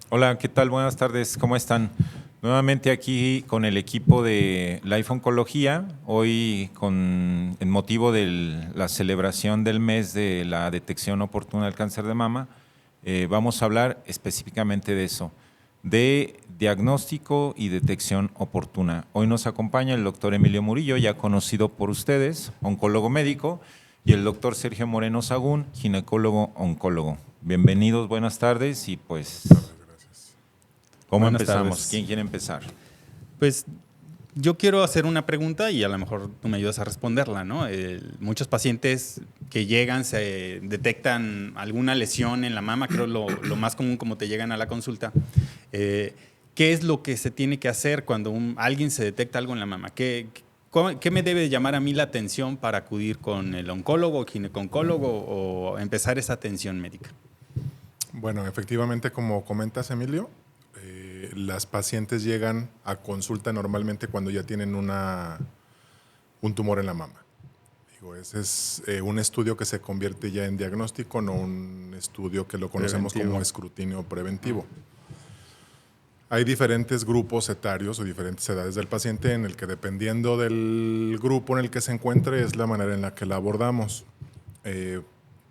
Hola, ¿qué tal? Buenas tardes, ¿cómo están? Nuevamente aquí con el equipo de Life Oncología, hoy en motivo de la celebración del mes de la detección oportuna del cáncer de mama, vamos a hablar específicamente de eso, de diagnóstico y detección oportuna. Hoy nos acompaña el doctor Emilio Murillo, ya conocido por ustedes, oncólogo médico, y el doctor Sergio Moreno Sagún, ginecólogo oncólogo. Bienvenidos, buenas tardes y pues... Tardes, gracias. ¿Cómo Buenas empezamos? tardes. ¿Quién quiere empezar? Pues yo quiero hacer una pregunta y a lo mejor tú me ayudas a responderla, ¿no? Muchos pacientes que llegan se detectan alguna lesión en la mama, creo lo más común como te llegan a la consulta. ¿Qué es lo que se tiene que hacer cuando alguien se detecta algo en la mama? ¿Qué me debe llamar a mí la atención para acudir con el oncólogo, gineco-oncólogo o empezar esa atención médica? Bueno, efectivamente, como comentas, Emilio, las pacientes llegan a consulta normalmente cuando ya tienen un tumor en la mama. Digo, ese es un estudio que se convierte ya en diagnóstico, no un estudio que lo conocemos como escrutinio preventivo. Hay diferentes grupos etarios o diferentes edades del paciente en el que, dependiendo del grupo en el que se encuentre, es la manera en la que la abordamos.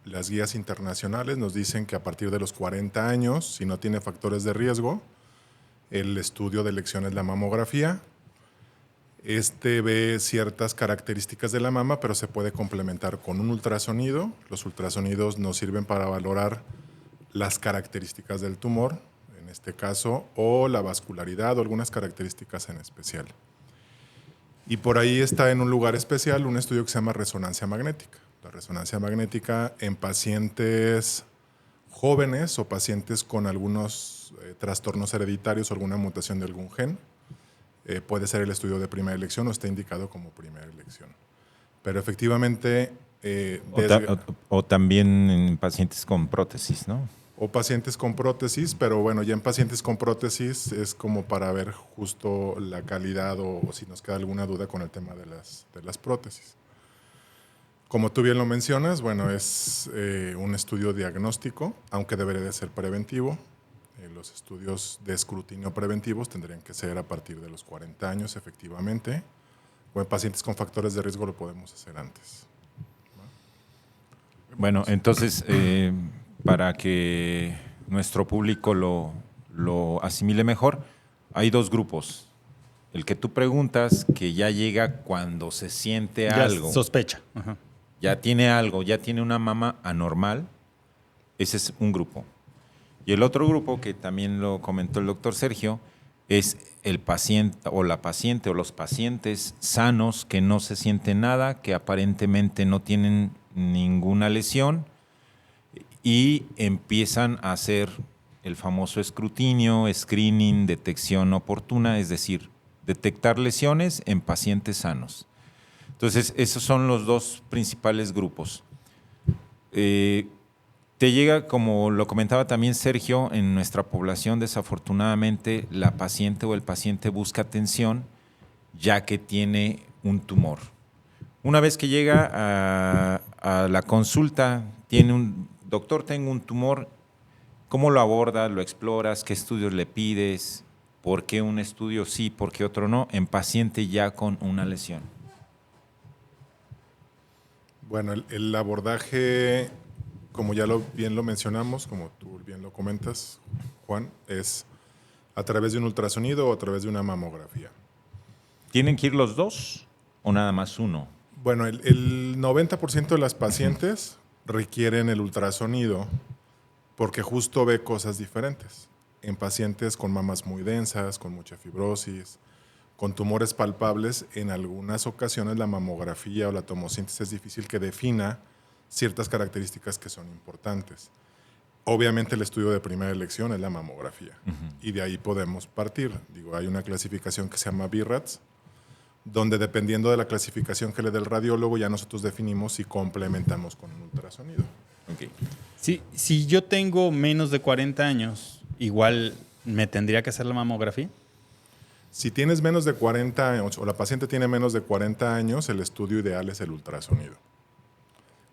Las guías internacionales nos dicen que a partir de los 40 años, si no tiene factores de riesgo, el estudio de elección es la mamografía. Este ve ciertas características de la mama, pero se puede complementar con un ultrasonido. Los ultrasonidos nos sirven para valorar las características del tumor, en este caso, o la vascularidad o algunas características en especial. Y por ahí está en un lugar especial un estudio que se llama resonancia magnética. La resonancia magnética en pacientes jóvenes o pacientes con algunos trastornos hereditarios o alguna mutación de algún gen, puede ser el estudio de primera elección o está indicado como primera elección. Pero efectivamente... O también en pacientes con prótesis, ¿no? O pacientes con prótesis, pero bueno, ya en pacientes con prótesis es como para ver justo la calidad o si nos queda alguna duda con el tema de las prótesis. Como tú bien lo mencionas, bueno, es un estudio diagnóstico, aunque debería de ser preventivo. Los estudios de escrutinio preventivos tendrían que ser a partir de los 40 años, efectivamente. O en pacientes con factores de riesgo lo podemos hacer antes. Bueno, entonces, para que nuestro público lo asimile mejor, hay dos grupos. El que tú preguntas, que ya llega cuando se siente Ya algo, sospecha. Ajá. ya tiene algo, ya tiene una mama anormal, ese es un grupo. Y el otro grupo, que también lo comentó el doctor Sergio, es el paciente o la paciente o los pacientes sanos que no se sienten nada, que aparentemente no tienen ninguna lesión y empiezan a hacer el famoso escrutinio, screening, detección oportuna, es decir, detectar lesiones en pacientes sanos. Entonces, esos son los dos principales grupos. Te llega, como lo comentaba también Sergio, en nuestra población desafortunadamente la paciente o el paciente busca atención ya que tiene un tumor. Una vez que llega a la consulta, tiene un doctor, tengo un tumor, ¿cómo lo abordas, lo exploras, qué estudios le pides, por qué un estudio sí, por qué otro no, en paciente ya con una lesión? Bueno, el abordaje, como ya bien lo mencionamos, como tú bien lo comentas, Juan, es a través de un ultrasonido o a través de una mamografía. ¿Tienen que ir los dos o nada más uno? Bueno, el 90% de las pacientes requieren el ultrasonido porque justo ve cosas diferentes. En pacientes con mamas muy densas, con mucha fibrosis, con tumores palpables, en algunas ocasiones la mamografía o la tomosíntesis es difícil que defina ciertas características que son importantes. Obviamente el estudio de primera elección es la mamografía y de ahí podemos partir. Digo, hay una clasificación que se llama BIRATS, donde dependiendo de la clasificación que le dé el radiólogo ya nosotros definimos si complementamos con un ultrasonido. Okay. Si yo tengo menos de 40 años, igual me tendría que hacer la mamografía. Si tienes menos de 40 años o la paciente tiene menos de 40 años, el estudio ideal es el ultrasonido.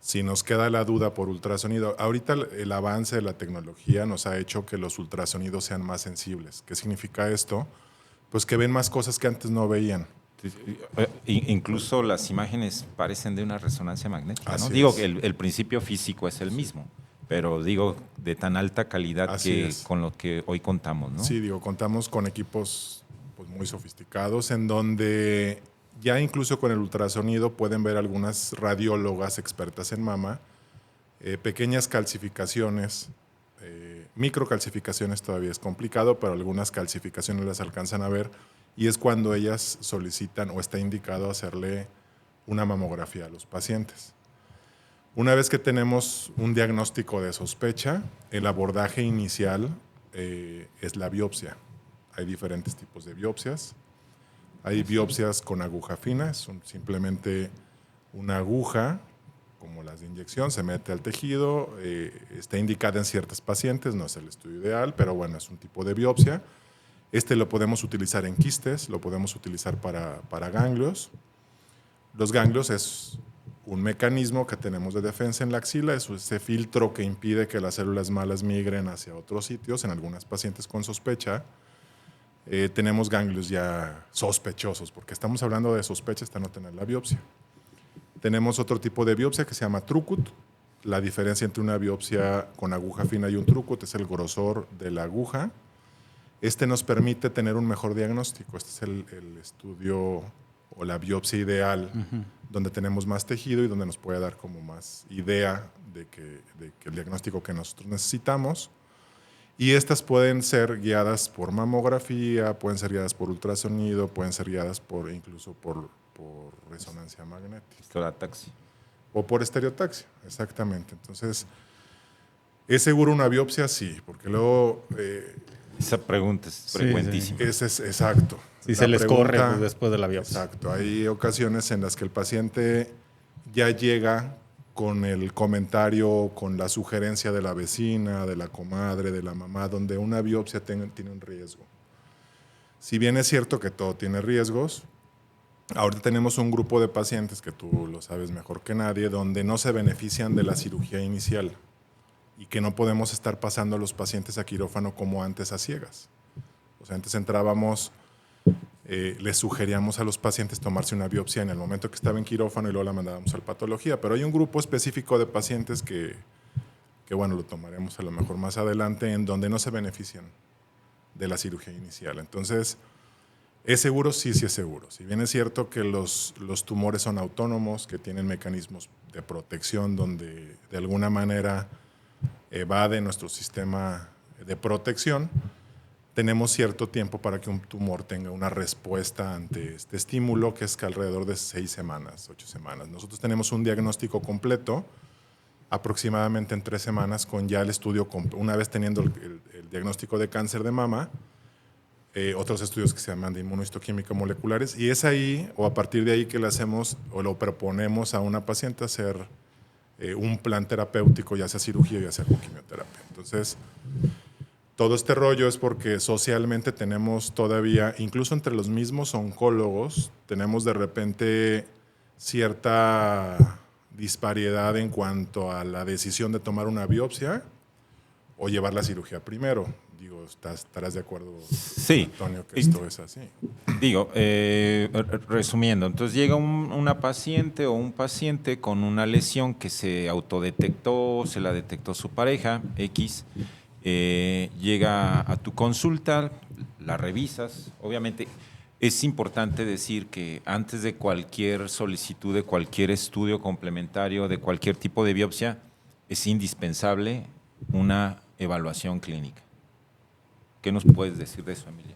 Si nos queda la duda por ultrasonido, ahorita el avance de la tecnología nos ha hecho que los ultrasonidos sean más sensibles. ¿Qué significa esto? Pues que ven más cosas que antes no veían. Incluso las imágenes parecen de una resonancia magnética, ¿no? Así Digo es. que el principio físico es el mismo, pero digo de tan alta calidad Así que es. con lo que hoy contamos, ¿no? Sí, digo, contamos con equipos pues, muy sofisticados en donde ya incluso con el ultrasonido pueden ver algunas radiólogas expertas en mama pequeñas calcificaciones, microcalcificaciones todavía es complicado, pero algunas calcificaciones las alcanzan a ver y es cuando ellas solicitan o está indicado hacerle una mamografía a los pacientes. Una vez que tenemos un diagnóstico de sospecha, el abordaje inicial es la biopsia. Hay diferentes tipos de biopsias. Hay biopsias con aguja fina, son simplemente una aguja, como las de inyección, se mete al tejido, está indicada en ciertos pacientes, no es el estudio ideal, pero bueno, es un tipo de biopsia. Este lo podemos utilizar en quistes, lo podemos utilizar para ganglios. Los ganglios es un mecanismo que tenemos de defensa en la axila, es ese filtro que impide que las células malas migren hacia otros sitios. En algunas pacientes con sospecha tenemos ganglios ya sospechosos, porque estamos hablando de sospecha hasta no tener la biopsia. Tenemos otro tipo de biopsia que se llama trucut. La diferencia entre una biopsia con aguja fina y un trucut es el grosor de la aguja. Este nos permite tener un mejor diagnóstico. Este es el estudio o la biopsia ideal, donde tenemos más tejido y donde nos puede dar como más idea de que el diagnóstico que nosotros necesitamos. Y estas pueden ser guiadas por mamografía, pueden ser guiadas por ultrasonido, pueden ser guiadas incluso por resonancia magnética. Estereotaxia. O por estereotaxia, exactamente. Entonces, ¿es seguro una biopsia? Sí, porque luego... Esa pregunta es Sí, frecuentísima. ese es exacto. Si La se les corre pregunta- pues, después de la biopsia. Exacto. Hay ocasiones en las que el paciente ya llega con el comentario, con la sugerencia de la vecina, de la comadre, de la mamá, donde una biopsia tiene un riesgo. Si bien es cierto que todo tiene riesgos, ahorita tenemos un grupo de pacientes, que tú lo sabes mejor que nadie, donde no se benefician de la cirugía inicial y que no podemos estar pasando a los pacientes a quirófano como antes a ciegas. O sea, antes entrábamos, les sugeríamos a los pacientes tomarse una biopsia en el momento que estaba en quirófano y luego la mandábamos a la patología. Pero hay un grupo específico de pacientes que bueno, lo tomaremos a lo mejor más adelante, en donde no se benefician de la cirugía inicial. Entonces, ¿es seguro? Sí, sí es seguro. Si bien es cierto que los tumores son autónomos, que tienen mecanismos de protección donde de alguna manera evade nuestro sistema de protección, tenemos cierto tiempo para que un tumor tenga una respuesta ante este estímulo, que es que alrededor de 6 semanas, 8 semanas. Nosotros tenemos un diagnóstico completo aproximadamente en 3 semanas con ya el estudio, una vez teniendo el diagnóstico de cáncer de mama, otros estudios que se llaman de inmunohistoquímica moleculares, y es ahí o a partir de ahí que le hacemos o lo proponemos a una paciente hacer un plan terapéutico, ya sea cirugía, ya sea con quimioterapia. Entonces, todo este rollo es porque socialmente tenemos todavía, incluso entre los mismos oncólogos, tenemos de repente cierta disparidad en cuanto a la decisión de tomar una biopsia o llevar la cirugía primero. Digo, estarás de acuerdo, Sí. Antonio, que esto es así. Digo, resumiendo, entonces llega una paciente o un paciente con una lesión que se autodetectó, se la detectó su pareja, X, llega a tu consulta, la revisas. Obviamente es importante decir que antes de cualquier solicitud, de cualquier estudio complementario, de cualquier tipo de biopsia, es indispensable una evaluación clínica. ¿Qué nos puedes decir de eso, Emilia?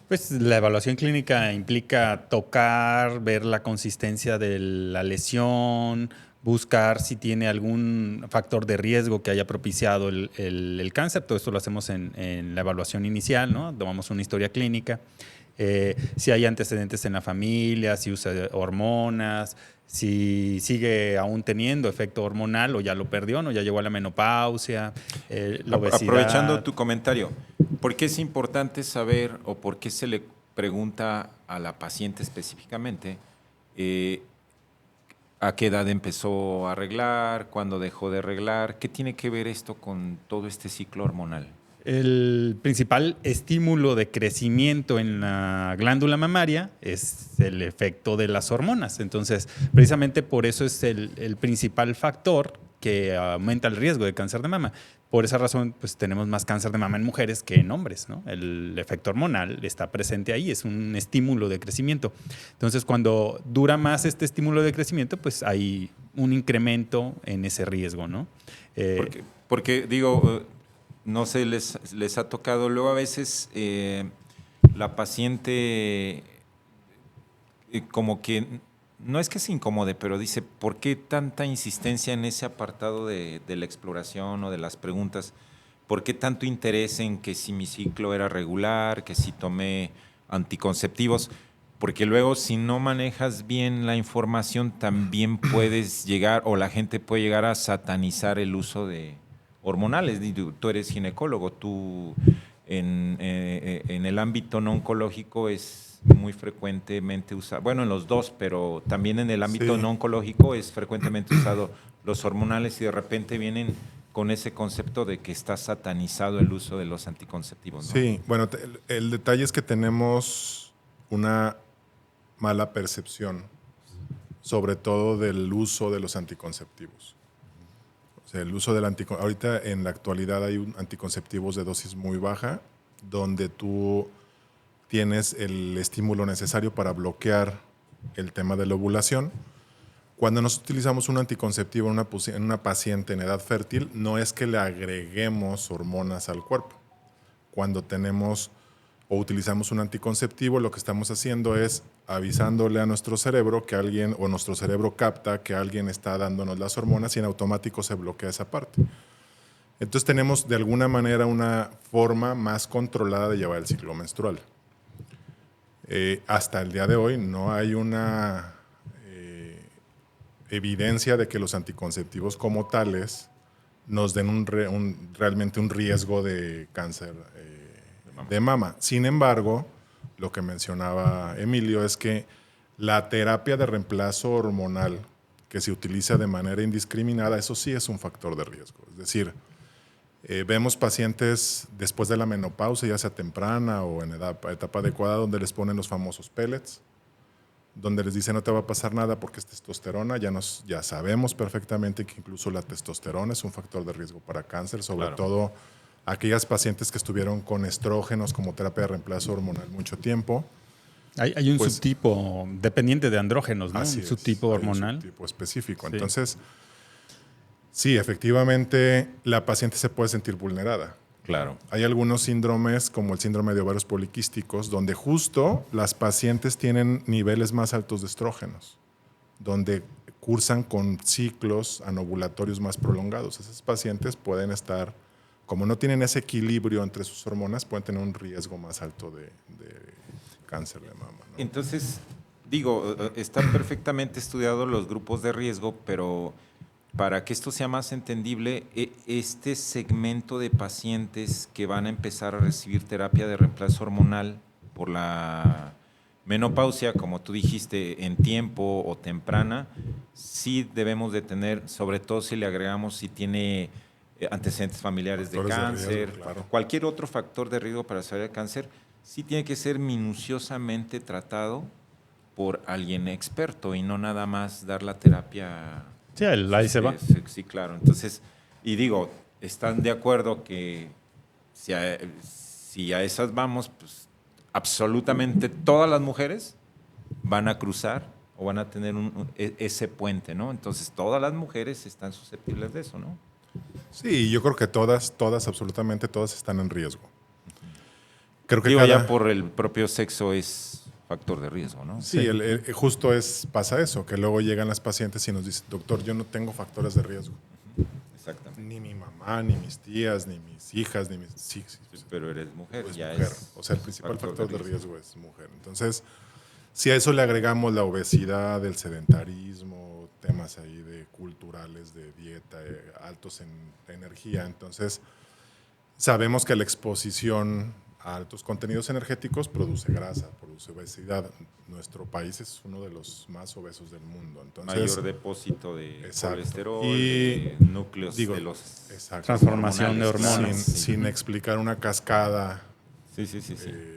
Pues la evaluación clínica implica tocar, ver la consistencia de la lesión, buscar si tiene algún factor de riesgo que haya propiciado el cáncer. Todo esto lo hacemos en la evaluación inicial, ¿no? Tomamos una historia clínica. Si hay antecedentes en la familia, si usa hormonas, si sigue aún teniendo efecto hormonal o ya lo perdió, ¿no? Ya llegó a la menopausia, la obesidad. Aprovechando tu comentario, ¿por qué es importante saber o por qué se le pregunta a la paciente específicamente ¿A qué edad empezó a arreglar? ¿Cuándo dejó de arreglar? ¿Qué tiene que ver esto con todo este ciclo hormonal? El principal estímulo de crecimiento en la glándula mamaria es el efecto de las hormonas. Entonces, precisamente por eso es el principal factor que aumenta el riesgo de cáncer de mama. Por esa razón, pues tenemos más cáncer de mama en mujeres que en hombres, ¿no? El efecto hormonal está presente ahí, es un estímulo de crecimiento. Entonces, cuando dura más este estímulo de crecimiento, pues hay un incremento en ese riesgo, ¿no? Porque digo, no sé, les ha tocado luego a veces la paciente como que, no es que se incomode, pero dice, ¿por qué tanta insistencia en ese apartado de la exploración o de las preguntas? ¿Por qué tanto interés en que si mi ciclo era regular, que si tomé anticonceptivos? Porque luego si no manejas bien la información también puedes llegar, o la gente puede llegar a satanizar el uso de hormonales. Tú eres ginecólogo, tú en el ámbito no oncológico es muy frecuentemente usado, bueno, en los dos, pero también en el ámbito Sí. no oncológico es frecuentemente usado los hormonales y de repente vienen con ese concepto de que está satanizado el uso de los anticonceptivos, ¿no? Sí, bueno, el detalle es que tenemos una mala percepción, sobre todo del uso de los anticonceptivos. O sea, el uso del ahorita en la actualidad hay anticonceptivos de dosis muy baja, donde tú tienes el estímulo necesario para bloquear el tema de la ovulación. Cuando nos utilizamos un anticonceptivo en una paciente en edad fértil, no es que le agreguemos hormonas al cuerpo. Cuando tenemos o utilizamos un anticonceptivo, lo que estamos haciendo es avisándole a nuestro cerebro que alguien, o nuestro cerebro capta que alguien está dándonos las hormonas y en automático se bloquea esa parte. Entonces tenemos de alguna manera una forma más controlada de llevar el ciclo menstrual. Hasta el día de hoy no hay una evidencia de que los anticonceptivos como tales nos den realmente un riesgo de cáncer de mama. Sin embargo, lo que mencionaba Emilio es que la terapia de reemplazo hormonal que se utiliza de manera indiscriminada, eso sí es un factor de riesgo. Es decir, vemos pacientes después de la menopausia, ya sea temprana o en etapa adecuada, donde les ponen los famosos pellets, donde les dicen no te va a pasar nada porque es testosterona. Ya sabemos perfectamente que incluso la testosterona es un factor de riesgo para cáncer, sobre todo aquellas pacientes que estuvieron con estrógenos como terapia de reemplazo hormonal mucho tiempo. Hay un subtipo dependiente de andrógenos, ¿no? Un subtipo hormonal. Un subtipo específico. Sí. Entonces, sí, efectivamente, la paciente se puede sentir vulnerada. Claro. Hay algunos síndromes, como el síndrome de ovarios poliquísticos, donde justo las pacientes tienen niveles más altos de estrógenos, donde cursan con ciclos anovulatorios más prolongados. Esas pacientes pueden estar, como no tienen ese equilibrio entre sus hormonas, pueden tener un riesgo más alto de cáncer de mama, ¿no? Entonces, digo, están perfectamente estudiados los grupos de riesgo, pero para que esto sea más entendible, este segmento de pacientes que van a empezar a recibir terapia de reemplazo hormonal por la menopausia, como tú dijiste, en tiempo o temprana, sí debemos de tener, sobre todo si le agregamos si tiene antecedentes familiares de cáncer, riesgo, claro. cualquier otro factor de riesgo para desarrollar cáncer, sí tiene que ser minuciosamente tratado por alguien experto y no nada más dar la terapia. Sí, ahí se va. Sí, claro. Entonces, y digo, ¿están de acuerdo que si a esas vamos, pues absolutamente todas las mujeres van a cruzar o van a tener ese puente, ¿no? Entonces, todas las mujeres están susceptibles de eso, ¿no? Sí, yo creo que todas, absolutamente todas están en riesgo. Creo que Digo, ya por el propio sexo es factor de riesgo, ¿no? Sí, justo pasa eso, que luego llegan las pacientes y nos dicen, doctor, yo no tengo factores de riesgo. Exactamente. Ni mi mamá, ni mis tías, ni mis hijas, ni mis... Sí, pero eres mujer, pues ya mujer. es. O sea, el principal factor de riesgo es mujer. Entonces, si a eso le agregamos la obesidad, el sedentarismo, temas ahí de culturales, de dieta, altos en energía, entonces sabemos que la exposición altos contenidos energéticos produce grasa, produce obesidad. Nuestro país es uno de los más obesos del mundo. Entonces, mayor depósito de exacto. colesterol, Y de núcleos digo, de los exacto. Transformación de hormonales, hormonas. Sin explicar una cascada Sí.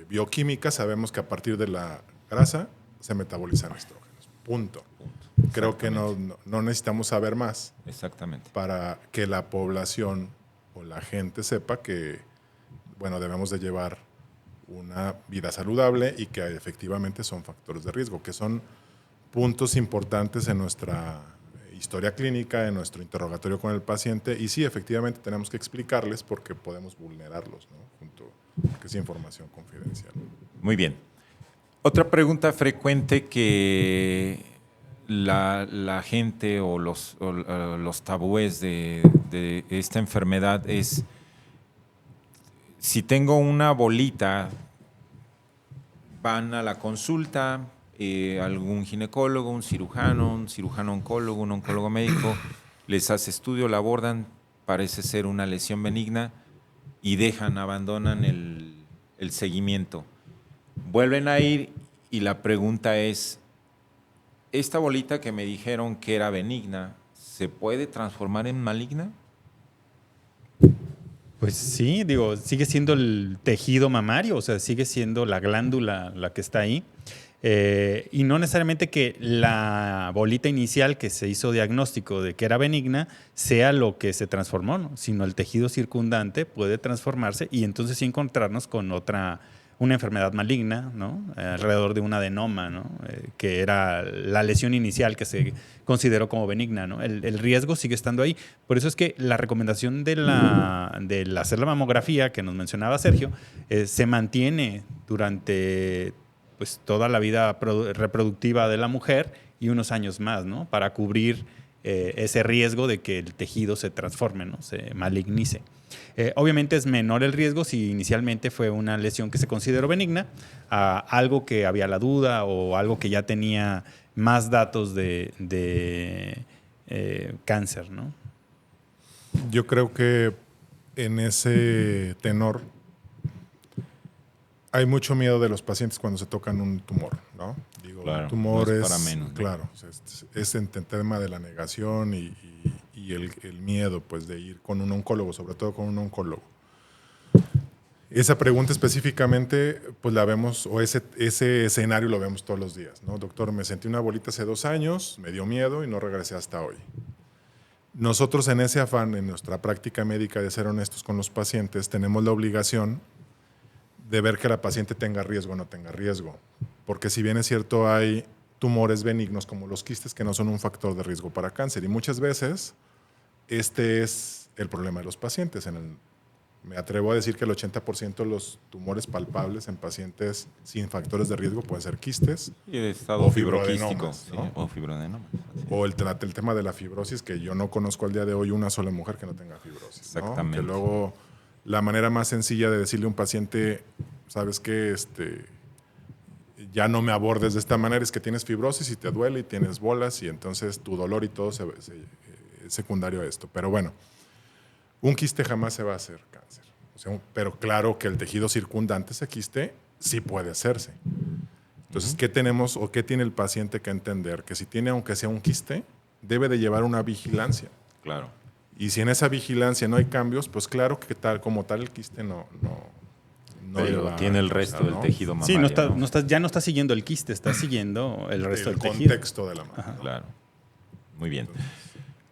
bioquímica, sabemos que a partir de la grasa se metabolizan estrógenos. Punto. Creo que no necesitamos saber más Exactamente. para que la población o la gente sepa que, bueno, debemos de llevar una vida saludable y que efectivamente son factores de riesgo, que son puntos importantes en nuestra historia clínica, en nuestro interrogatorio con el paciente, y sí, efectivamente tenemos que explicarles porque podemos vulnerarlos, ¿no? Porque es información confidencial. Muy bien. Otra pregunta frecuente que la gente o los tabúes de esta enfermedad es: si tengo una bolita, van a la consulta, algún ginecólogo, un cirujano oncólogo, un oncólogo médico, les hace estudio, la abordan, parece ser una lesión benigna y abandonan el seguimiento. Vuelven a ir y la pregunta es: ¿esta bolita que me dijeron que era benigna, se puede transformar en maligna? Pues sí, digo, sigue siendo el tejido mamario, o sea, sigue siendo la glándula la que está ahí. Y no necesariamente que la bolita inicial que se hizo diagnóstico de que era benigna sea lo que se transformó, ¿no? Sino el tejido circundante puede transformarse y entonces sí encontrarnos con una enfermedad maligna, ¿no? Alrededor de un adenoma, ¿no? Que era la lesión inicial que se consideró como benigna, ¿no? El riesgo sigue estando ahí. Por eso es que la recomendación del hacer la mamografía que nos mencionaba Sergio se mantiene durante pues, toda la vida reproductiva de la mujer y unos años más, ¿no? Para cubrir ese riesgo de que el tejido se transforme, ¿no? Se malignice. Obviamente es menor el riesgo si inicialmente fue una lesión que se consideró benigna a algo que había la duda o algo que ya tenía más datos de cáncer, ¿no? Yo creo que en ese tenor hay mucho miedo de los pacientes cuando se tocan un tumor, ¿no? Digo, Claro, un tumor no es es para menos, ¿no? claro, es en tema de la negación y el miedo, pues, de ir con un oncólogo, sobre todo con un oncólogo. Esa pregunta específicamente, pues la vemos, o ese escenario lo vemos todos los días, ¿no? Doctor, me sentí una bolita hace 2 años, me dio miedo y no regresé hasta hoy. Nosotros en ese afán, en nuestra práctica médica de ser honestos con los pacientes, tenemos la obligación de ver que la paciente tenga riesgo o no tenga riesgo. Porque si bien es cierto, hay tumores benignos como los quistes que no son un factor de riesgo para cáncer. Y muchas veces este es el problema de los pacientes. Me atrevo a decir que el 80% de los tumores palpables en pacientes sin factores de riesgo pueden ser quistes Y el estado o fibroquístico, fibroadenomas, ¿no? ¿no? O fibroadenomas. O el tema de la fibrosis, que yo no conozco al día de hoy una sola mujer que no tenga fibrosis, ¿no? Exactamente. Que luego la manera más sencilla de decirle a un paciente, ¿sabes qué? Ya no me abordes de esta manera, es que tienes fibrosis y te duele y tienes bolas y entonces tu dolor y todo es secundario a esto. Pero bueno, un quiste jamás se va a hacer cáncer. O sea, pero claro que el tejido circundante, ese quiste, sí puede hacerse. Entonces, ¿qué tenemos o qué tiene el paciente que entender? Que si tiene, aunque sea un quiste, debe de llevar una vigilancia. Claro. Y si en esa vigilancia no hay cambios, pues claro que como tal el quiste no Pero le va tiene el a resto causar, del ¿no? tejido mamario. Sí, ya no está siguiendo el quiste, está siguiendo el resto del tejido. contexto de la mama. ¿no? Claro. Muy bien.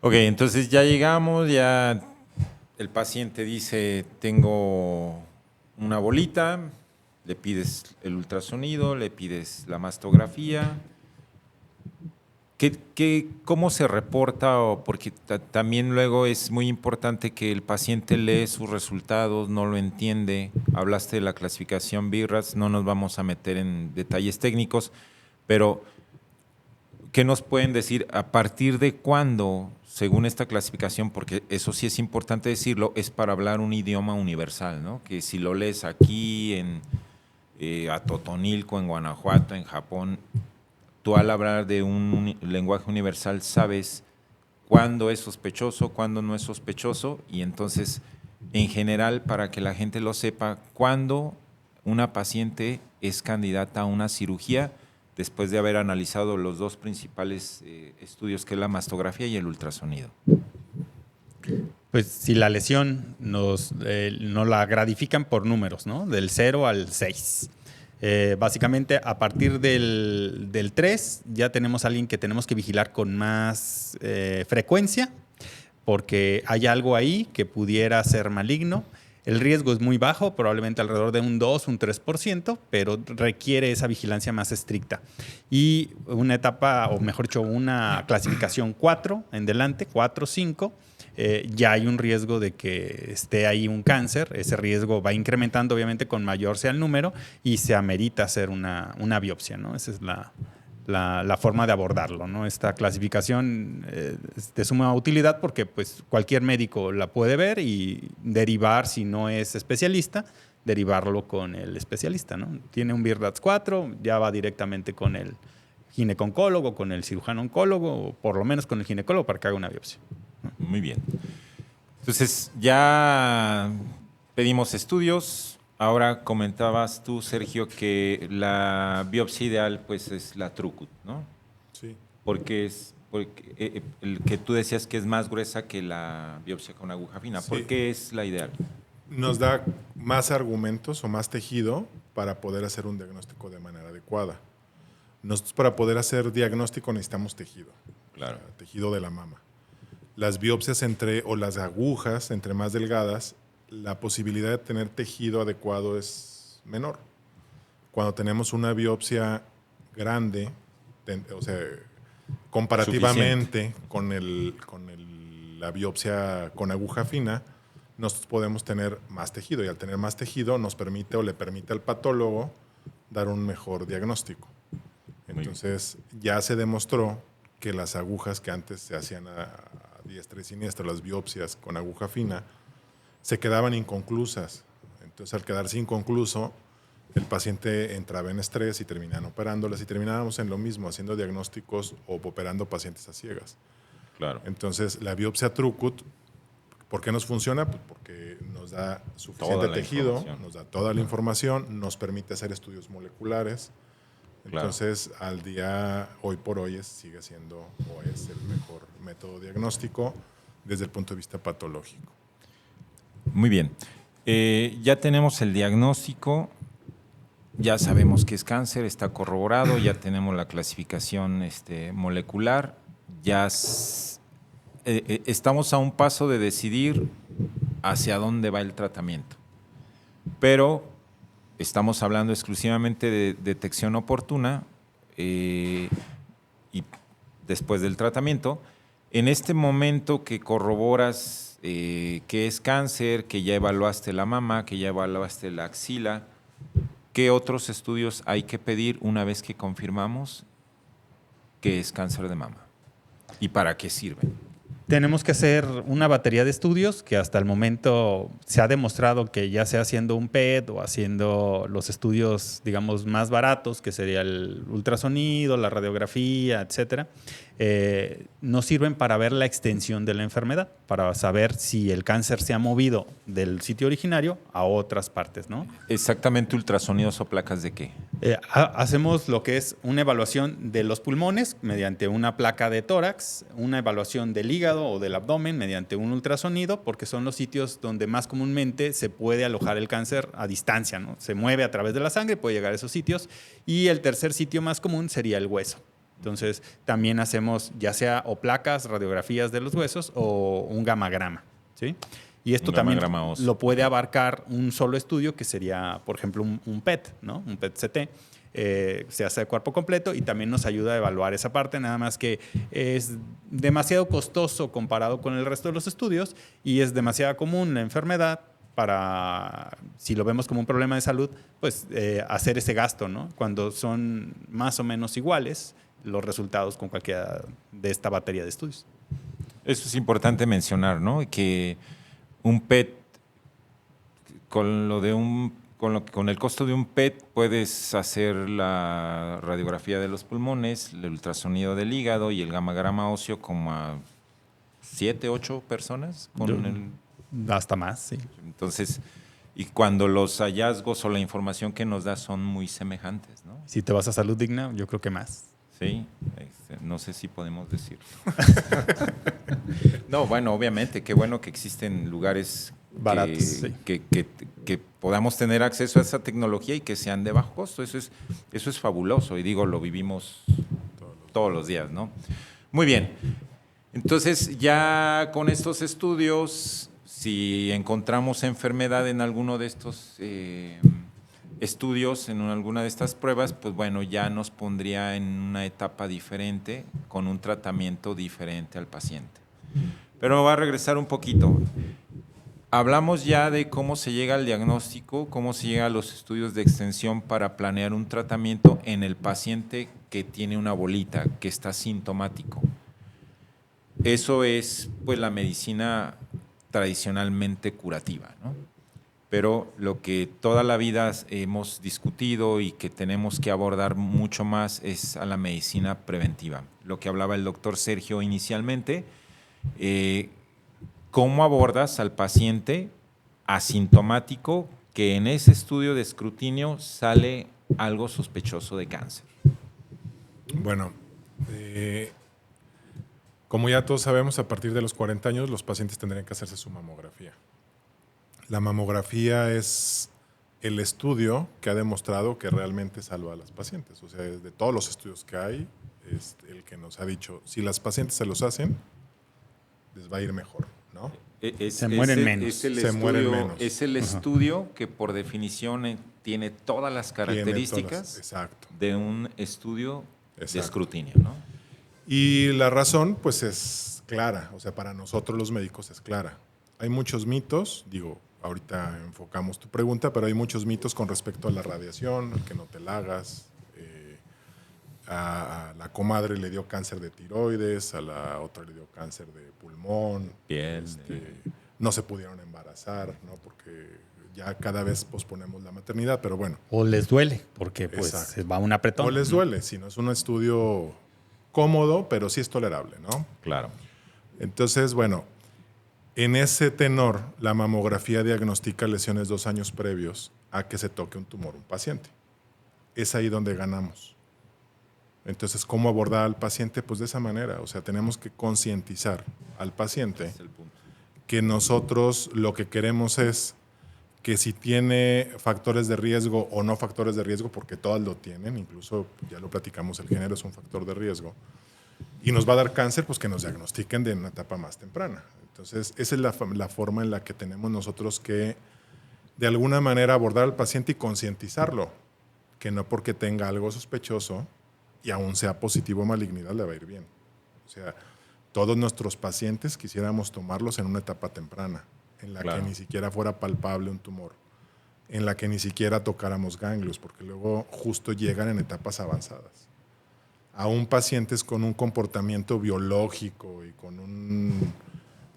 Ok, entonces ya llegamos, ya el paciente dice, tengo una bolita, le pides el ultrasonido, le pides la mastografía. ¿Cómo se reporta? Porque también luego es muy importante que el paciente lee sus resultados, no lo entiende. Hablaste de la clasificación BI-RADS, no nos vamos a meter en detalles técnicos, pero ¿qué nos pueden decir a partir de cuándo, según esta clasificación? Porque eso sí es importante decirlo, es para hablar un idioma universal, ¿no? Que si lo lees aquí, en Atotonilco, en Guanajuato, en Japón, tú al hablar de un lenguaje universal sabes cuándo es sospechoso, cuándo no es sospechoso, y entonces, en general, para que la gente lo sepa, cuándo una paciente es candidata a una cirugía después de haber analizado los dos principales estudios, que es la mastografía y el ultrasonido? Pues si la lesión nos la gradifican por números, ¿no? Del 0 al 6. Básicamente, a partir del 3 ya tenemos a alguien que tenemos que vigilar con más frecuencia, porque hay algo ahí que pudiera ser maligno. El riesgo es muy bajo, probablemente alrededor de un 2, un 3%, pero requiere esa vigilancia más estricta. Y una etapa, o mejor dicho, una clasificación 4 en delante, 4, 5, ya hay un riesgo de que esté ahí un cáncer. Ese riesgo va incrementando, obviamente, con mayor sea el número, y se amerita hacer una biopsia, ¿no? Esa es la forma de abordarlo, ¿no? Esta clasificación es de suma utilidad porque pues, cualquier médico la puede ver y derivar, si no es especialista, derivarlo con el especialista, ¿no? Tiene un BIRDATS 4, ya va directamente con el gineco-oncólogo, con el cirujano oncólogo, o por lo menos con el ginecólogo para que haga una biopsia, ¿no? Muy bien. Entonces, ya pedimos estudios. Ahora comentabas tú, Sergio, que la biopsia ideal pues, es la Trucut, ¿no? Sí. Porque el que tú decías que es más gruesa que la biopsia con aguja fina. Sí. ¿Por qué es la ideal? Nos da más argumentos o más tejido para poder hacer un diagnóstico de manera adecuada. Nosotros, para poder hacer diagnóstico, necesitamos tejido. Claro. O sea, tejido de la mama. Las biopsias o las agujas, entre más delgadas, la posibilidad de tener tejido adecuado es menor. Cuando tenemos una biopsia grande, o sea, comparativamente con la biopsia con aguja fina, nosotros podemos tener más tejido, y al tener más tejido nos permite o le permite al patólogo dar un mejor diagnóstico. Entonces ya se demostró que las agujas que antes se hacían a diestra y siniestra, las biopsias con aguja fina, se quedaban inconclusas. Entonces, al quedarse inconcluso, el paciente entraba en estrés y terminaban operándolas, y terminábamos en lo mismo, haciendo diagnósticos o operando pacientes a ciegas. Claro. Entonces, la biopsia Trucut, ¿por qué nos funciona? Pues porque nos da suficiente tejido, nos da toda la información, nos permite hacer estudios moleculares. Entonces, hoy por hoy sigue siendo o es el mejor método diagnóstico desde el punto de vista patológico. Muy bien. Ya tenemos el diagnóstico, ya sabemos que es cáncer, está corroborado, ya tenemos la clasificación molecular, ya estamos a un paso de decidir hacia dónde va el tratamiento. Pero estamos hablando exclusivamente de detección oportuna y después del tratamiento. En este momento que corroboras que es cáncer, que ya evaluaste la mama, que ya evaluaste la axila, ¿qué otros estudios hay que pedir una vez que confirmamos que es cáncer de mama? ¿Y para qué sirven? Tenemos que hacer una batería de estudios que hasta el momento se ha demostrado que ya sea haciendo un PET o haciendo los estudios, digamos, más baratos, que sería el ultrasonido, la radiografía, etcétera, nos sirven para ver la extensión de la enfermedad, para saber si el cáncer se ha movido del sitio originario a otras partes, ¿no? ¿Exactamente ultrasonidos o placas de qué? Hacemos lo que es una evaluación de los pulmones mediante una placa de tórax, una evaluación del hígado o del abdomen mediante un ultrasonido, porque son los sitios donde más comúnmente se puede alojar el cáncer a distancia, ¿no? Se mueve a través de la sangre, puede llegar a esos sitios. Y el tercer sitio más común sería el hueso. Entonces, también hacemos ya sea o placas, radiografías de los huesos o un gamagrama, ¿sí? Y esto también lo puede abarcar un solo estudio, que sería, por ejemplo, un PET, ¿no? Un PET-CT. Se hace de cuerpo completo y también nos ayuda a evaluar esa parte, nada más que es demasiado costoso comparado con el resto de los estudios y es demasiado común la enfermedad para, si lo vemos como un problema de salud, pues hacer ese gasto, ¿no? Cuando son más o menos iguales los resultados con cualquiera de esta batería de estudios. Eso es importante mencionar, ¿no? Que un PET, con el costo de un PET puedes hacer la radiografía de los pulmones, el ultrasonido del hígado y el gamagrama óseo como a 7, 8 personas. Hasta más, sí. Entonces, y cuando los hallazgos o la información que nos da son muy semejantes, ¿no? Si te vas a Salud Digna, yo creo que más. Sí, no sé si podemos decirlo. No, bueno, obviamente, qué bueno que existen lugares Baratos, sí. que podamos tener acceso a esa tecnología y que sean de bajo costo. Eso es fabuloso y digo, lo vivimos todos los días, ¿no? Muy bien. Entonces, ya con estos estudios, si encontramos enfermedad en alguno de estos estudios, en alguna de estas pruebas, pues bueno, ya nos pondría en una etapa diferente, con un tratamiento diferente al paciente. Pero me voy a regresar un poquito. Hablamos ya de cómo se llega al diagnóstico, cómo se llega a los estudios de extensión para planear un tratamiento en el paciente que tiene una bolita, que está sintomático. Eso es, pues, la medicina tradicionalmente curativa, ¿no? Pero lo que toda la vida hemos discutido y que tenemos que abordar mucho más es a la medicina preventiva. Lo que hablaba el doctor Sergio inicialmente, ¿cómo abordas al paciente asintomático que en ese estudio de escrutinio sale algo sospechoso de cáncer? Bueno, como ya todos sabemos, a partir de los 40 años los pacientes tendrían que hacerse su mamografía. La mamografía es el estudio que ha demostrado que realmente salva a las pacientes. O sea, de todos los estudios que hay, es el que nos ha dicho, si las pacientes se los hacen, les va a ir mejor, ¿no? Se mueren menos. Se mueren menos. Es el estudio que por definición tiene todas las características exacto. de un estudio Exacto. de escrutinio, ¿no? Y la razón, pues, es clara. O sea, para nosotros los médicos es clara. Hay muchos mitos, digo, ahorita enfocamos tu pregunta, pero hay muchos mitos con respecto a la radiación, que no te la hagas. A la comadre le dio cáncer de tiroides, a la otra le dio cáncer de pulmón. Piel. No se pudieron embarazar, ¿no? Porque ya cada vez posponemos la maternidad, pero bueno. O les duele, porque pues Exacto. se va un apretón. O les duele, si no es un estudio cómodo, pero sí es tolerable, ¿no? Claro. Entonces, bueno, en ese tenor, la mamografía diagnostica lesiones 2 años previos a que se toque un tumor un paciente. Es ahí donde ganamos. Entonces, ¿cómo abordar al paciente? Pues de esa manera. O sea, tenemos que concientizar al paciente Es el punto. que nosotros lo que queremos es que si tiene factores de riesgo o no factores de riesgo, porque todas lo tienen, incluso ya lo platicamos, el género es un factor de riesgo, y nos va a dar cáncer, pues que nos diagnostiquen de una etapa más temprana. Entonces, esa es la forma en la que tenemos nosotros que, de alguna manera, abordar al paciente y concientizarlo, que no porque tenga algo sospechoso y aún sea positivo o malignidad le va a ir bien. O sea, todos nuestros pacientes quisiéramos tomarlos en una etapa temprana, en la Claro. que ni siquiera fuera palpable un tumor, en la que ni siquiera tocáramos ganglios, porque luego justo llegan en etapas avanzadas. Aún pacientes con un comportamiento biológico y con un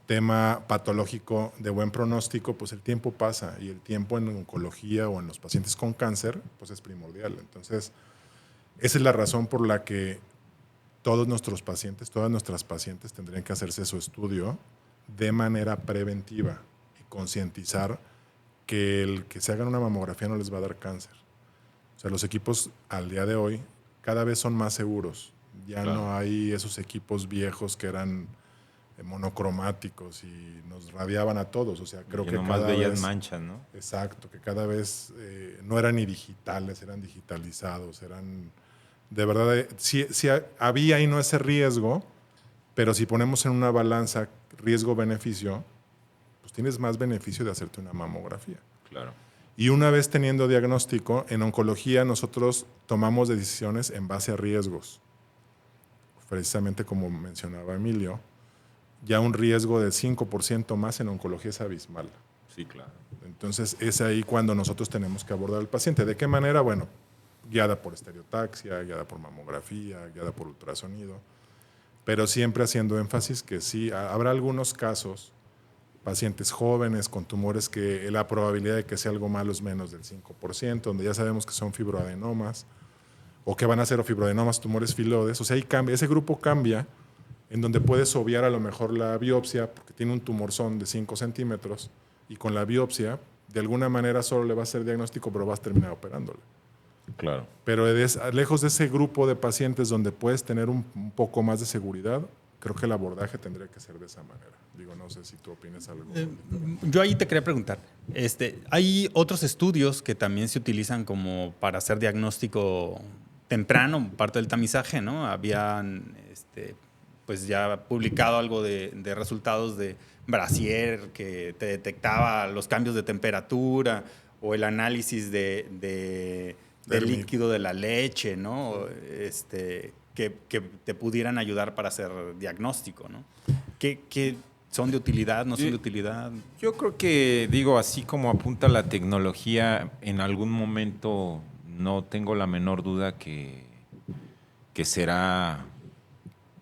tema patológico de buen pronóstico, pues el tiempo pasa y el tiempo en oncología o en los pacientes con cáncer, pues es primordial. Entonces, esa es la razón por la que todos nuestros pacientes, todas nuestras pacientes tendrían que hacerse su estudio de manera preventiva y concientizar que el que se hagan una mamografía no les va a dar cáncer. O sea, los equipos al día de hoy cada vez son más seguros. Ya Claro. no hay esos equipos viejos que eran monocromáticos y nos radiaban a todos. O sea, creo que que nomás cada veías vez... manchas, ¿no? Exacto, que cada vez no eran ni digitales, eran digitalizados, eran... De verdad, sí había y no ese riesgo, pero si ponemos en una balanza riesgo-beneficio, pues tienes más beneficio de hacerte una mamografía. Claro. Y una vez teniendo diagnóstico, en oncología nosotros tomamos decisiones en base a riesgos. Precisamente como mencionaba Emilio, ya un riesgo del 5% más en oncología es abismal. Sí, claro. Entonces es ahí cuando nosotros tenemos que abordar al paciente. ¿De qué manera? Bueno, guiada por estereotaxia, guiada por mamografía, guiada por ultrasonido, pero siempre haciendo énfasis que sí, habrá algunos casos, pacientes jóvenes con tumores que la probabilidad de que sea algo malo es menos del 5%, donde ya sabemos que son fibroadenomas o que van a ser fibroadenomas, tumores filoides. O sea, ahí cambia, ese grupo cambia en donde puedes obviar a lo mejor la biopsia porque tiene un tumorzón de 5 centímetros y con la biopsia de alguna manera solo le va a hacer diagnóstico, pero vas a terminar operándole. Claro. Pero lejos de ese grupo de pacientes donde puedes tener un poco más de seguridad, creo que el abordaje tendría que ser de esa manera. Digo, no sé si tú opinas algo. Yo ahí te quería preguntar. Hay otros estudios que también se utilizan como para hacer diagnóstico temprano, parte del tamizaje, ¿no? Habían pues ya publicado algo de resultados de Brasier que te detectaba los cambios de temperatura o el análisis del líquido de la leche, ¿no? Que te pudieran ayudar para hacer diagnóstico, ¿no? ¿Qué son de utilidad, no son de utilidad? Yo creo que, digo, así como apunta la tecnología, en algún momento no tengo la menor duda que será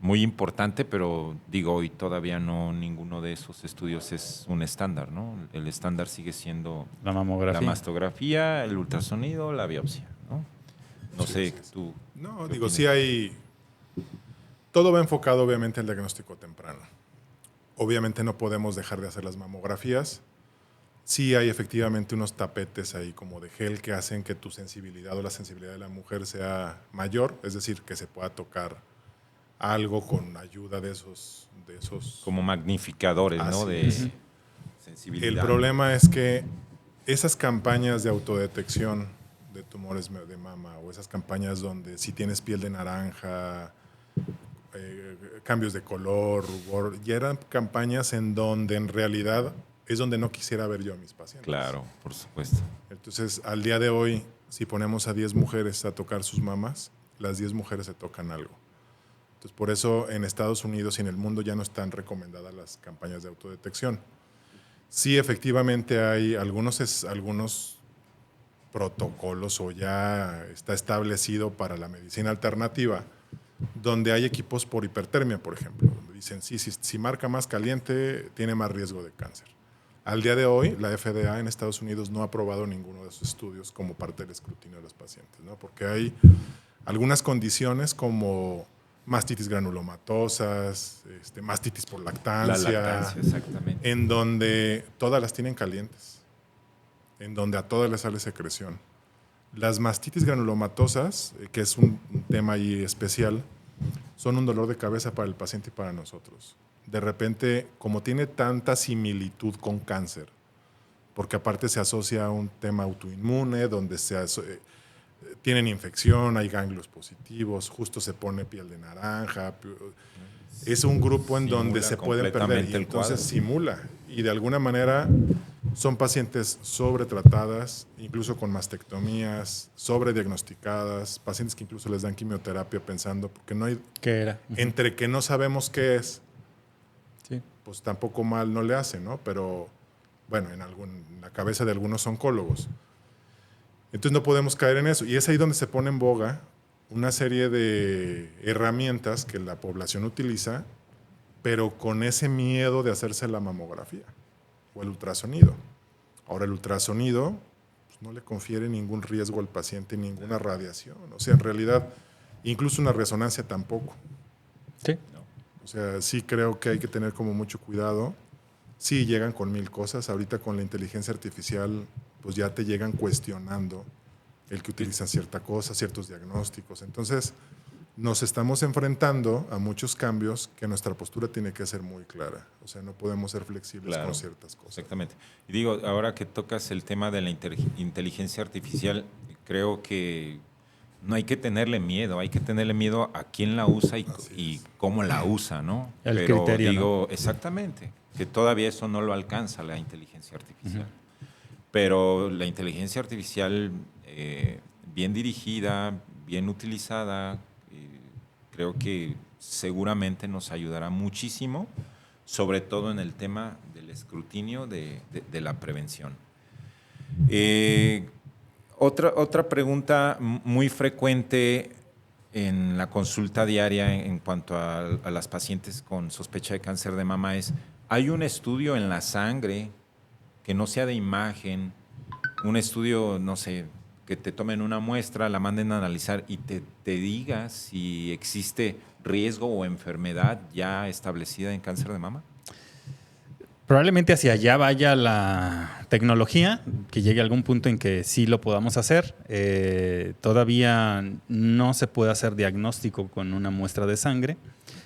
muy importante, pero digo, hoy todavía no ninguno de esos estudios es un estándar, ¿no? El estándar sigue siendo La mamografía. la mastografía, el ultrasonido, la biopsia, ¿no? No sé, tú. No, digo, sí hay. Todo va enfocado, obviamente, al diagnóstico temprano. Obviamente no podemos dejar de hacer las mamografías. Sí hay efectivamente unos tapetes ahí como de gel que hacen que tu sensibilidad o la sensibilidad de la mujer sea mayor, es decir, que se pueda tocar algo con ayuda de esos Como magnificadores, ¿no? Así De es. sensibilidad. El problema es que esas campañas de autodetección de tumores de mama o esas campañas donde si tienes piel de naranja, cambios de color, rubor, ya eran campañas en donde en realidad es donde no quisiera ver yo a mis pacientes. Claro, por supuesto. Entonces, al día de hoy, si ponemos a 10 mujeres a tocar sus mamas, las 10 mujeres se tocan algo. Entonces, por eso en Estados Unidos y en el mundo ya no están recomendadas las campañas de autodetección. Sí, efectivamente hay algunos protocolos o ya está establecido para la medicina alternativa, donde hay equipos por hipertermia, por ejemplo. Donde dicen, sí, si marca más caliente, tiene más riesgo de cáncer. Al día de hoy, la FDA en Estados Unidos no ha aprobado ninguno de esos estudios como parte del escrutinio de los pacientes, ¿no? Porque hay algunas condiciones como mastitis granulomatosas, mastitis por lactancia, La lactancia, exactamente. en donde todas las tienen calientes, en donde a todas les sale secreción. Las mastitis granulomatosas, que es un tema ahí especial, son un dolor de cabeza para el paciente y para nosotros. De repente, como tiene tanta similitud con cáncer, porque aparte se asocia a un tema autoinmune, donde tienen infección, hay ganglios positivos, justo se pone piel de naranja. Es un grupo en donde se pueden perder y entonces simula. Y de alguna manera son pacientes sobretratadas, incluso con mastectomías, sobrediagnosticadas, pacientes que incluso les dan quimioterapia pensando, porque no hay... ¿Qué era? Entre que no sabemos qué es, Sí. pues tampoco mal no le hace, ¿no? Pero bueno, en la cabeza de algunos oncólogos. Entonces no podemos caer en eso. Y es ahí donde se pone en boga una serie de herramientas que la población utiliza, pero con ese miedo de hacerse la mamografía o el ultrasonido. Ahora, el ultrasonido pues, no le confiere ningún riesgo al paciente, ninguna radiación. O sea, en realidad, incluso una resonancia tampoco. Sí. O sea, sí creo que hay que tener como mucho cuidado. Sí llegan con 1000 cosas. Ahorita con la inteligencia artificial, pues ya te llegan cuestionando el que utilizan cierta cosa, ciertos diagnósticos. Entonces, nos estamos enfrentando a muchos cambios que nuestra postura tiene que ser muy clara. O sea, no podemos ser flexibles con ciertas cosas. Exactamente. Y digo, ahora que tocas el tema de la inteligencia artificial, creo que no hay que tenerle miedo, hay que tenerle miedo a quién la usa y cómo la usa, ¿no? El Pero criterio, digo, ¿no? Exactamente, que todavía eso no lo alcanza la inteligencia artificial. Pero la inteligencia artificial bien dirigida, bien utilizada, creo que seguramente nos ayudará muchísimo, sobre todo en el tema del escrutinio de la prevención. Otra pregunta muy frecuente en la consulta diaria en cuanto a las pacientes con sospecha de cáncer de mama es, ¿hay un estudio en la sangre que no sea de imagen, un estudio, no sé, que te tomen una muestra, la manden a analizar y te diga si existe riesgo o enfermedad ya establecida en cáncer de mama? Probablemente hacia allá vaya la tecnología, que llegue a algún punto en que sí lo podamos hacer. Todavía no se puede hacer diagnóstico con una muestra de sangre.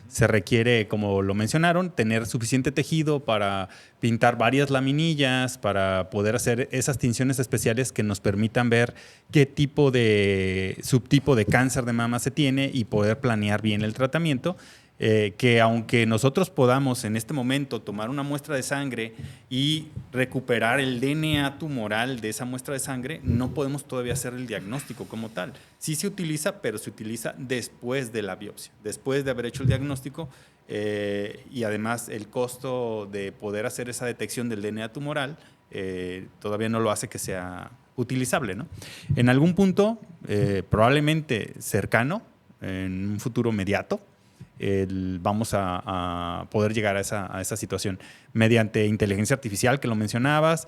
Se requiere, como lo mencionaron, tener suficiente tejido para pintar varias laminillas, para poder hacer esas tinciones especiales que nos permitan ver qué tipo de subtipo de cáncer de mama se tiene y poder planear bien el tratamiento. Que aunque nosotros podamos en este momento tomar una muestra de sangre y recuperar el DNA tumoral de esa muestra de sangre, no podemos todavía hacer el diagnóstico como tal. Sí se utiliza, pero se utiliza después de la biopsia, después de haber hecho el diagnóstico, y además el costo de poder hacer esa detección del DNA tumoral todavía no lo hace que sea utilizable, ¿no? En algún punto, probablemente cercano, en un futuro inmediato, vamos a poder llegar a esa situación mediante inteligencia artificial, que lo mencionabas,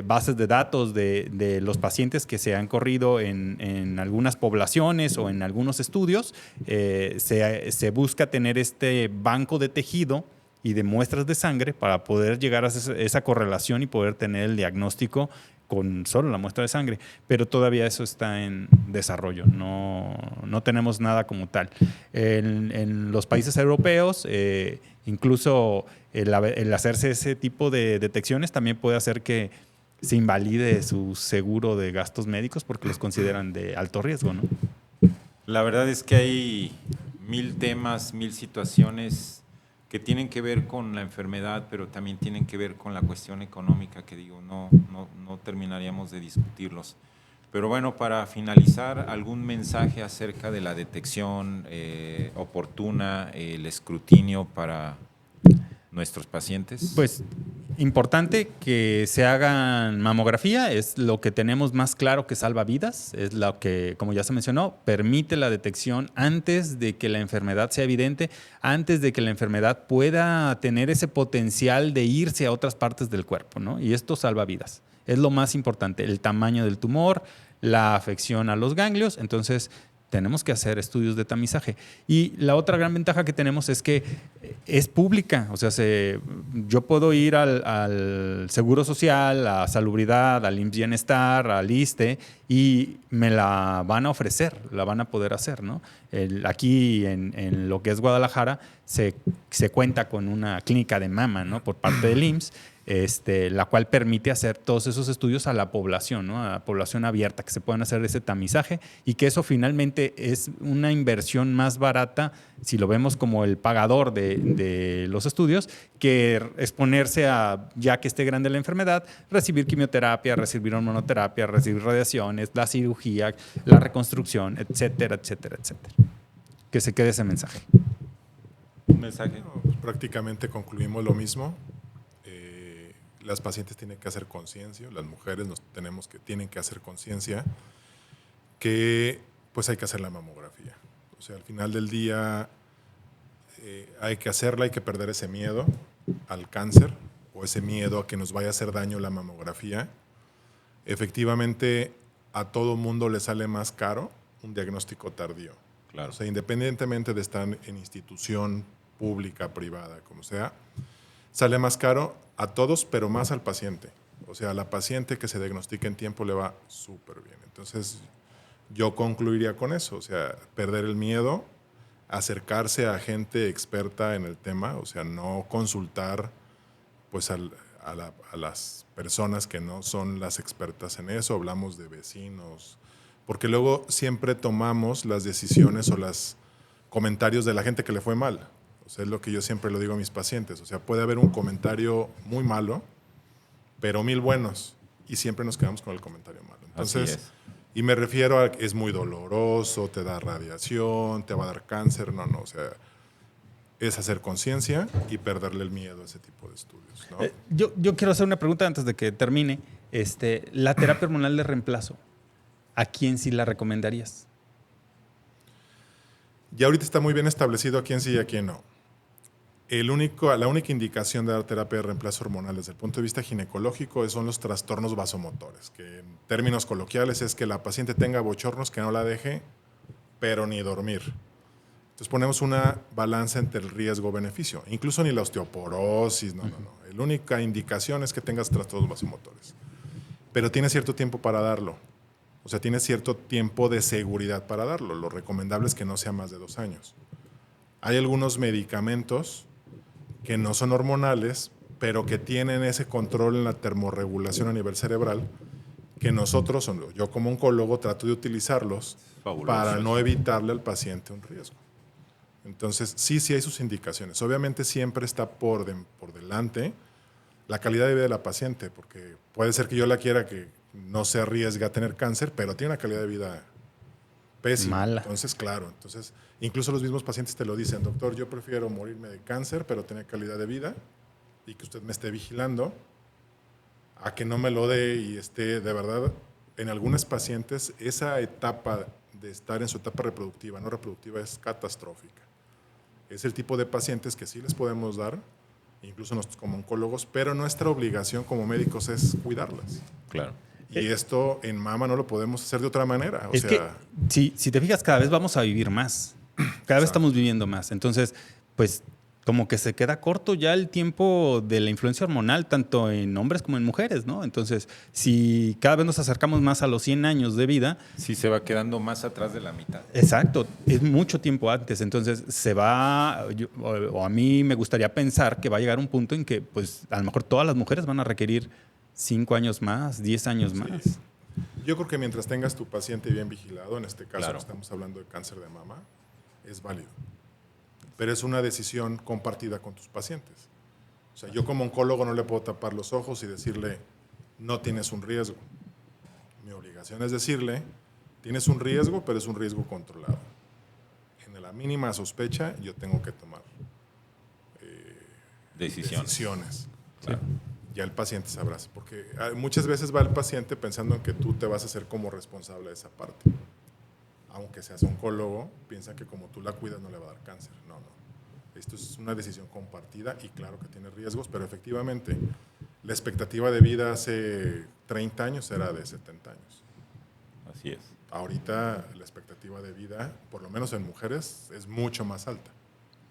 bases de datos de los pacientes que se han corrido en algunas poblaciones o en algunos estudios. Se busca tener este banco de tejido y de muestras de sangre para poder llegar a esa correlación y poder tener el diagnóstico con solo la muestra de sangre, pero todavía eso está en desarrollo, no tenemos nada como tal. En los países europeos, incluso el hacerse ese tipo de detecciones también puede hacer que se invalide su seguro de gastos médicos porque los consideran de alto riesgo, ¿no? La verdad es que hay 1000 temas, 1000 situaciones que tienen que ver con la enfermedad, pero también tienen que ver con la cuestión económica, que digo, no terminaríamos de discutirlos. Pero bueno, para finalizar, ¿algún mensaje acerca de la detección oportuna, el escrutinio para nuestros pacientes? Pues importante que se hagan mamografía, es lo que tenemos más claro que salva vidas, es lo que, como ya se mencionó, permite la detección antes de que la enfermedad sea evidente, antes de que la enfermedad pueda tener ese potencial de irse a otras partes del cuerpo, ¿no? Y esto salva vidas. Es lo más importante, el tamaño del tumor, la afección a los ganglios. Entonces, tenemos que hacer estudios de tamizaje. Y la otra gran ventaja que tenemos es que es pública. O sea, yo puedo ir al Seguro Social, a Salubridad, al IMSS Bienestar, al ISSSTE, y me la van a ofrecer, la van a poder hacer, ¿no? Aquí en lo que es Guadalajara se cuenta con una clínica de mama, ¿no? Por parte del IMSS, la cual permite hacer todos esos estudios a la población, ¿no? A la población abierta, que se puedan hacer ese tamizaje y que eso finalmente es una inversión más barata, si lo vemos como el pagador de los estudios, que exponerse a, ya que esté grande la enfermedad, recibir quimioterapia, recibir hormonoterapia, recibir radiaciones, la cirugía, la reconstrucción, etcétera, etcétera, etcétera. Que se quede ese mensaje. ¿Un mensaje? Pues prácticamente concluimos lo mismo. Las pacientes tienen que hacer conciencia, las mujeres tienen que hacer conciencia que pues hay que hacer la mamografía. O sea, al final del día hay que hacerla, hay que perder ese miedo al cáncer o ese miedo a que nos vaya a hacer daño la mamografía. Efectivamente, a todo mundo le sale más caro un diagnóstico tardío. Claro. O sea, independientemente de estar en institución pública, privada, como sea, sale más caro a todos, pero más al paciente. O sea, a la paciente que se diagnostique en tiempo le va súper bien. Entonces, yo concluiría con eso. O sea, perder el miedo, acercarse a gente experta en el tema, o sea, no consultar pues, a las personas que no son las expertas en eso. Hablamos de vecinos, porque luego siempre tomamos las decisiones o los comentarios de la gente que le fue mal. O sea, es lo que yo siempre lo digo a mis pacientes. O sea, puede haber un comentario muy malo, pero 1000 buenos, y siempre nos quedamos con el comentario malo. Entonces, y me refiero a que es muy doloroso, te da radiación, te va a dar cáncer. No, o sea, es hacer conciencia y perderle el miedo a ese tipo de estudios, ¿no? Yo quiero hacer una pregunta antes de que termine. La terapia hormonal de reemplazo, ¿a quién sí la recomendarías? Ya ahorita está muy bien establecido a quién sí y a quién no. La única indicación de dar terapia de reemplazo hormonal desde el punto de vista ginecológico son los trastornos vasomotores, que en términos coloquiales es que la paciente tenga bochornos que no la deje, pero ni dormir. Entonces ponemos una balanza entre el riesgo-beneficio. Incluso ni la osteoporosis, no. La única indicación es que tengas trastornos vasomotores. Pero tienes cierto tiempo para darlo. O sea, tienes cierto tiempo de seguridad para darlo. Lo recomendable es que no sea más de 2 años. Hay algunos medicamentos que no son hormonales, pero que tienen ese control en la termorregulación a nivel cerebral, que nosotros, yo como oncólogo, trato de utilizarlos para no evitarle al paciente un riesgo. Entonces, sí hay sus indicaciones. Obviamente siempre está por delante la calidad de vida de la paciente, porque puede ser que yo la quiera que no se arriesgue a tener cáncer, pero tiene una calidad de vida pésima. Mala. Entonces, claro, incluso los mismos pacientes te lo dicen, doctor, yo prefiero morirme de cáncer, pero tener calidad de vida y que usted me esté vigilando, a que no me lo dé y esté, de verdad, en algunas pacientes, esa etapa de estar en su etapa reproductiva, no reproductiva, es catastrófica. Es el tipo de pacientes que sí les podemos dar, incluso nosotros como oncólogos, pero nuestra obligación como médicos es cuidarlas. Claro. Y esto en mama no lo podemos hacer de otra manera. Es que, si te fijas, cada vez vamos a vivir más. Cada vez estamos viviendo más. Entonces, pues, como que se queda corto ya el tiempo de la influencia hormonal, tanto en hombres como en mujeres, ¿no? Entonces, si cada vez nos acercamos más a los 100 años de vida... Sí, se va quedando más atrás de la mitad. Exacto, es mucho tiempo antes. Entonces, o a mí me gustaría pensar que va a llegar un punto en que, pues, a lo mejor todas las mujeres van a requerir 5 años más, 10 años más. Yo creo que mientras tengas tu paciente bien vigilado, en este caso Claro. estamos hablando de cáncer de mama, es válido. Pero es una decisión compartida con tus pacientes. O sea, yo como oncólogo no le puedo tapar los ojos y decirle, no tienes un riesgo. Mi obligación es decirle, tienes un riesgo, pero es un riesgo controlado. En la mínima sospecha, yo tengo que tomar decisiones. Claro. Ya el paciente sabrá, porque muchas veces va el paciente pensando en que tú te vas a hacer como responsable de esa parte. Aunque seas oncólogo, piensa que como tú la cuidas no le va a dar cáncer. No. Esto es una decisión compartida y claro que tiene riesgos, pero efectivamente la expectativa de vida hace 30 años era de 70 años. Así es. Ahorita la expectativa de vida, por lo menos en mujeres, es mucho más alta.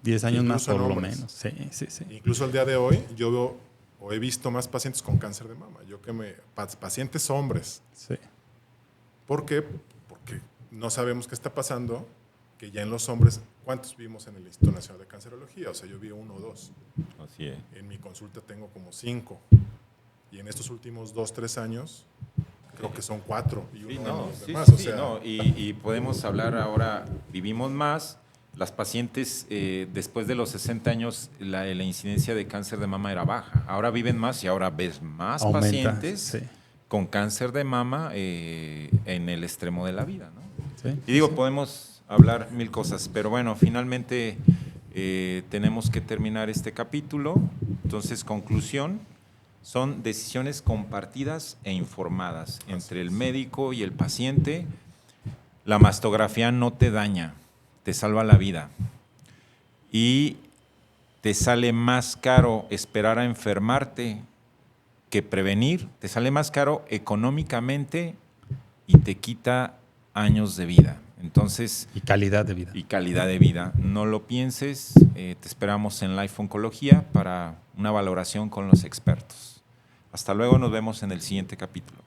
10 años más Incluso por en lo hombres. menos. Sí. Incluso al día de hoy, yo veo o he visto más pacientes con cáncer de mama. Pacientes hombres. Sí. ¿Por qué? Porque no sabemos qué está pasando, que ya en los hombres, ¿cuántos vimos en el Instituto Nacional de Cancerología? O sea, yo vi 1 o 2. Así es. En mi consulta tengo como 5. Y en estos últimos 2, 3 años, creo que son 4. Y uno Sí, de no, los sí, demás. sí, O sea, no. Y podemos hablar ahora, vivimos más. Las pacientes, después de los 60 años, la incidencia de cáncer de mama era baja. Ahora viven más y ahora ves más Aumenta, pacientes sí. con cáncer de mama en el extremo de la vida, ¿no? Sí. Y digo, podemos hablar mil cosas, pero bueno, finalmente tenemos que terminar este capítulo. Entonces, conclusión, son decisiones compartidas e informadas entre el médico y el paciente. La mastografía no te daña, te salva la vida. Y te sale más caro esperar a enfermarte que prevenir, te sale más caro económicamente y te quita años de vida. Entonces, Y calidad de vida. y calidad de vida. No lo pienses, te esperamos en Life Oncología para una valoración con los expertos. Hasta luego, nos vemos en el siguiente capítulo.